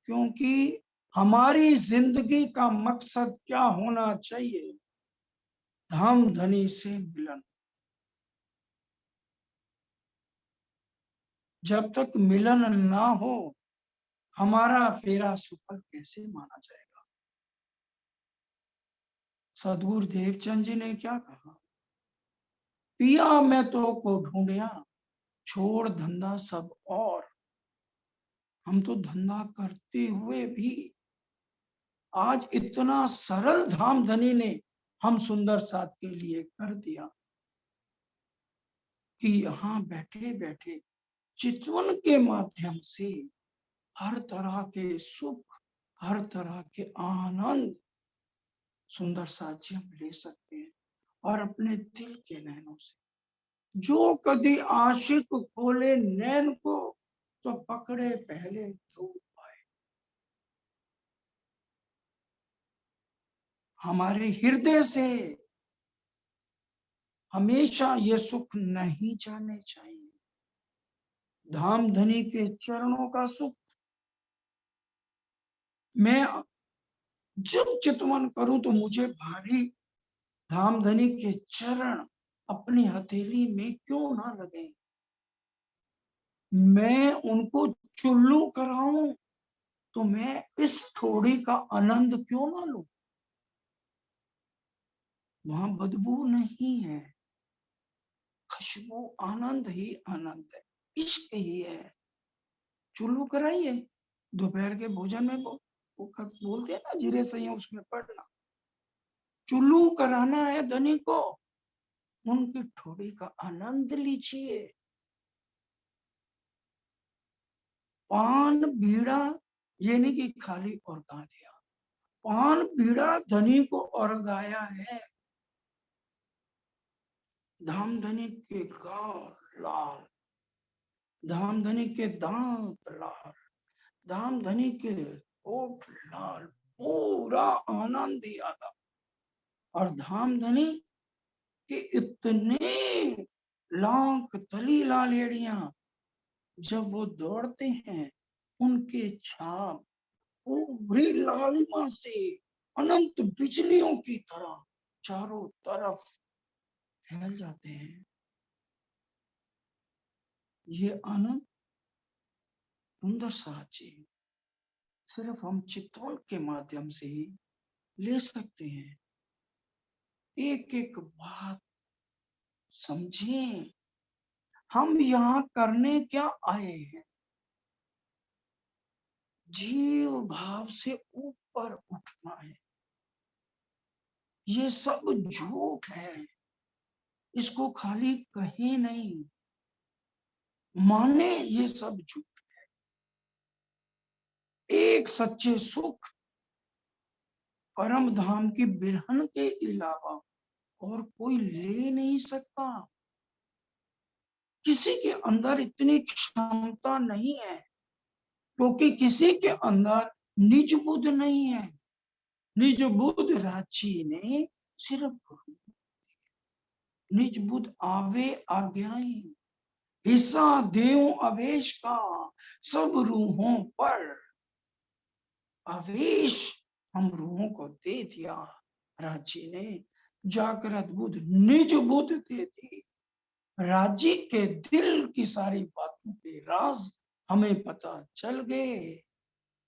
क्योंकि हमारी जिंदगी का मकसद क्या होना चाहिए? धाम धनी से मिलन। जब तक मिलन ना हो, हमारा फेरा सफल कैसे माना जाएगा? सदगुरु देवचंद जी ने क्या कहा? पिया मैं तो को ढूंढिया, छोड़ धंधा सब और। हम तो धंधा करते हुए भी आज इतना सरल धाम धनी ने हम सुंदर साथ के लिए कर दिया कि यहाँ बैठे बैठे चितवन के माध्यम से हर तरह के सुख, हर तरह के आनंद सुंदर साथी हम ले सकते हैं। और अपने दिल के नैनों से, जो कभी आशिक खोले नैन को, तो पकड़े पहले धूप आए। हमारे हृदय से हमेशा ये सुख नहीं जाने चाहिए। धाम धनी के चरणों का सुख मैं जब चितवन करूं तो मुझे भारी धाम धनी के चरण अपनी हथेली में क्यों ना लगे? मैं उनको चुल्लू कराऊं तो मैं इस ठोड़ी का आनंद क्यों ना लूं? वहां बदबू नहीं है, खुशबू आनंद ही आनंद है, इश्क ही है। चुल्लू कराइए, दोपहर के भोजन में वो बोलते हैं ना, जीरे सही उसमें पड़ना। चुल्लू कराना है धनी को, उनकी ठोड़ी का आनंद लीजिए। पान बीड़ा ये नहीं कि खाली और गा दिया, पान बीड़ा धनी को और गाया है। धाम धनी के गाल लाल, धाम धनी के दांत लाल, धाम धनी के होठ लाल, पूरा आनंद ही आता। और धाम धनी के इतने लाख तली लालेड़ियां जब वो दौड़ते हैं, उनके छाप पूरी लालिमा से अनंत बिजलियों की तरह चारों तरफ फैल जाते हैं। ये आनंद सुंदर साची सिर्फ हम चित्तवन के माध्यम से ही ले सकते हैं। एक एक बात समझें, हम यहाँ करने क्या आए हैं? जीव भाव से ऊपर उठना है। ये सब झूठ है, इसको खाली कहीं नहीं, माने ये सब झूठ। एक सच्चे सुख परम धाम की बिरहन के अलावा और कोई ले नहीं सकता। किसी के अंदर इतनी क्षमता नहीं है, क्योंकि किसी के अंदर निज बुद्ध नहीं है। निज बुद्ध राची ने सिर्फ निज बुद्ध आवे आज्ञाई, हिस्सा देव अवेश का सब रूहों पर। आवेश हम रूहों को दे दिया राजी ने, जागृत बुद्ध निज बुद्ध दे दी। राजी के दिल की सारी बातों के राज हमें पता चल गए।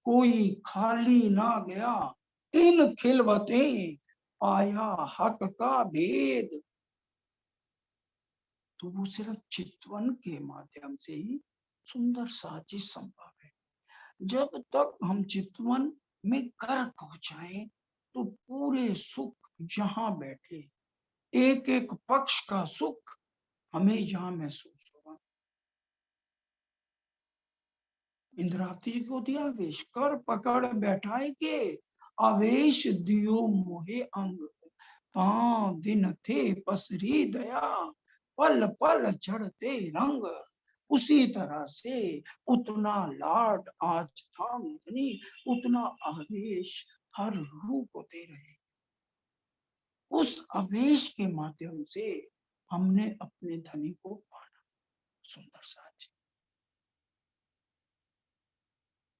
कोई खाली ना गया इन खिलवते, आया हक का भेद। तो वो सिर्फ चितवन के माध्यम से ही सुंदर साची संभव है। जब तक हम चितवन में गर्क हो जाएं, तो पूरे सुख जहां बैठे, एक एक पक्ष का सुख हमें यहाँ महसूस होगा। इंद्रावती जी को दिया आवेश, कर पकड़ बैठाए के आवेश दियो मोहे अंग। दिन थे पसरी दया, पल पल चढ़ते रंग। उसी तरह से उतना लाड आज था मुझनी, उतना आवेश हर रूह को दे रहे। उस आवेश के माध्यम से हमने अपने धनी को पाना। सुंदर साच,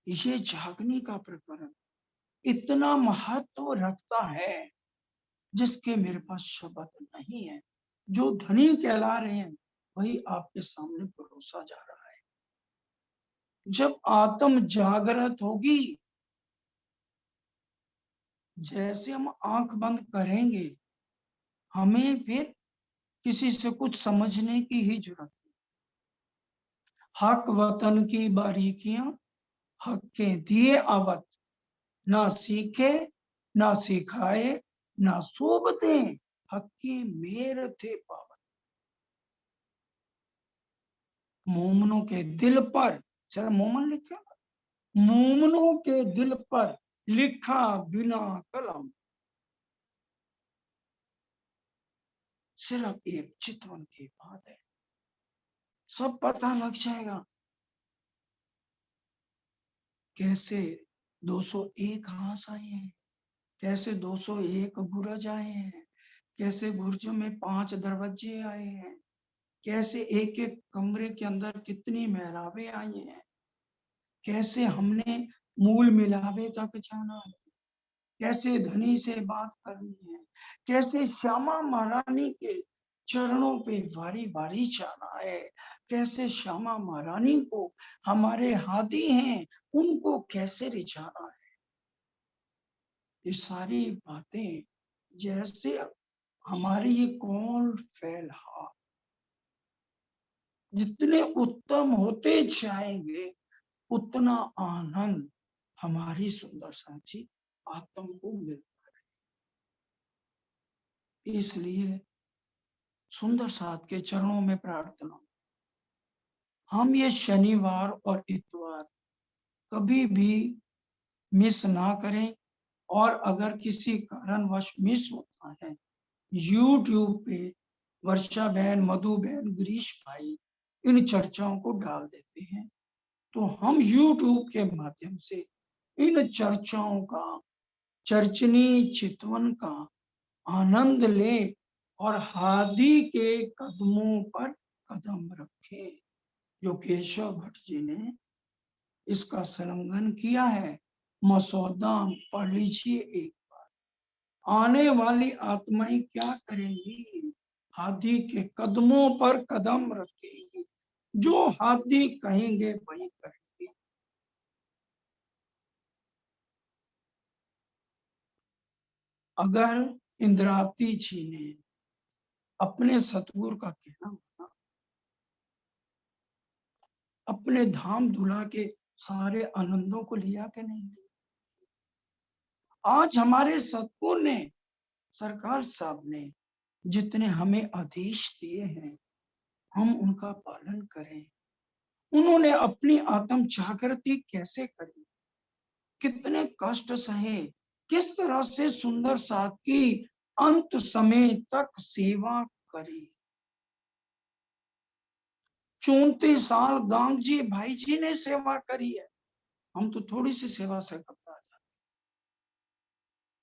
ये जागने का प्रकरण इतना महत्व रखता है जिसके मेरे पास शब्द नहीं है। जो धनी कहला रहे हैं वही आपके सामने परोसा जा रहा है। जब आत्म जागृत होगी, जैसे हम आंख बंद करेंगे, हमें फिर किसी से कुछ समझने की ही जरूरत नहीं। हक वतन की बारीकियां हक के दिए आवत, ना सीखे ना सिखाए ना सोबते, हक की मेर थे पावत। मोमनों के दिल पर, जरा मोमन लिखे, मोमनों के दिल पर लिखा बिना कलम, सिर्फ एक चितवन की बात है, सब पता लग जाएगा। कैसे 201 हांस आए हैं, कैसे 201 बुरज आए हैं, कैसे बुर्ज में 5 दरवाजे आए हैं, कैसे एक एक कमरे के अंदर कितनी मेहराबें आई हैं, कैसे हमने मूल मिलावे तक जाना है, कैसे धनी से बात करनी है, कैसे श्यामा महारानी के चरणों पे बारी बारी जाना है, कैसे श्यामा महारानी को हमारे हाथी हैं उनको कैसे रिझाना है। ये सारी बातें जैसे हमारी ये कौन फैला जितने उत्तम होते जाएंगे उतना आनंद हमारी सुंदर साची आत्म को मिलता है। इसलिए सुंदर साथ के चरणों में प्रार्थना, हम ये शनिवार और इतवार कभी भी मिस ना करें। और अगर किसी कारणवश मिस होता है, YouTube पे वर्षा बहन, मधु बहन, गिरीश भाई इन चर्चाओं को डाल देते हैं, तो हम YouTube के माध्यम से इन चर्चाओं का, चर्चनी चितवन का आनंद ले और हादी के कदमों पर कदम रखे। जो केशव भट्ट जी ने इसका संलग्न किया है, मसौदा पढ़ लीजिए एक बार। आने वाली आत्माएं क्या करेंगी? हादी के कदमों पर कदम रखेंगी, जो हादी कहेंगे वही करेंगे। अगर इंद्रावती जी ने अपने सतगुरु का कहना माना, अपने धाम धुला के सारे आनंदों को लिया कि नहीं लिया? आज हमारे सतगुरु ने, सरकार साहब ने जितने हमें आदेश दिए हैं, हम उनका पालन करें। उन्होंने अपनी आत्म जागृति कैसे करी, कितने कष्ट सहे, किस तरह से सुंदर साथ की अंत समय तक सेवा करी। 34 साल गांव जी भाई जी ने सेवा करी है। हम तो थोड़ी सी सेवा से घबरा जाते,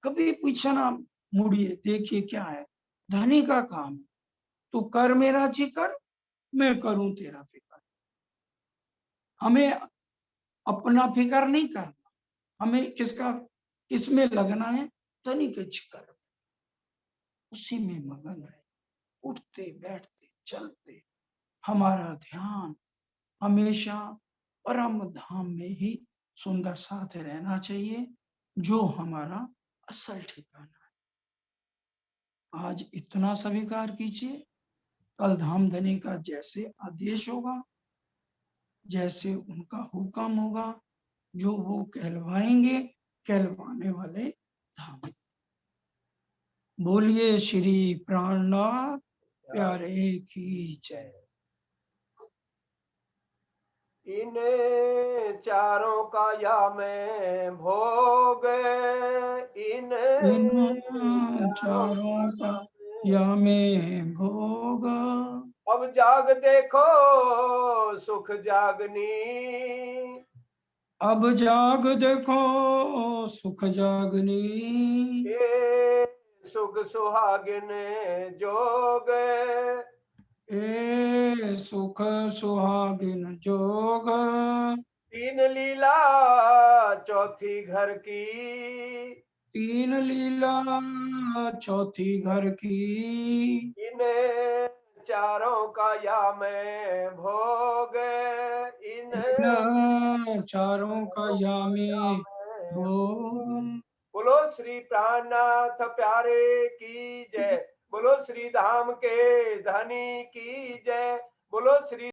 कभी पीछे ना मुड़िए, देखिए क्या है, धनी का काम है, तू कर मेरा जी कर, मैं करूं तेरा फिकर। हमें अपना फिकर नहीं करना, हमें किसका, किसमें लगना है, धनी के जिक्र, उसी में मगन है। उठते बैठते चलते हमारा ध्यान हमेशा परम धाम में ही सुंदर साथ रहना चाहिए, जो हमारा असल ठिकाना है। आज इतना स्वीकार कीजिए, कल धाम धनी का जैसे आदेश होगा, जैसे उनका हुक्म होगा, जो वो कहलवाएंगे, कहलवाने वाले धाम। बोलिए श्री प्राणनाथ प्यारे की जय। इन चारों का या मैं भोग, इन चारों का या में भोग, अब जाग देखो सुख जागनी, अब जाग देखो सुख जागनी, ये सुख सुहागिन जोग, ए सुख सुहागिन जोग, तीन लीला चौथी घर की, तीन लीला चौथी घर की, इन चारों का या मैं भोग, इन इन चारों का चारों का या यामी मैं भोग। बोलो श्री प्राणनाथ प्यारे की जय, बोलो श्री धाम के धनी की जय, बोलो श्री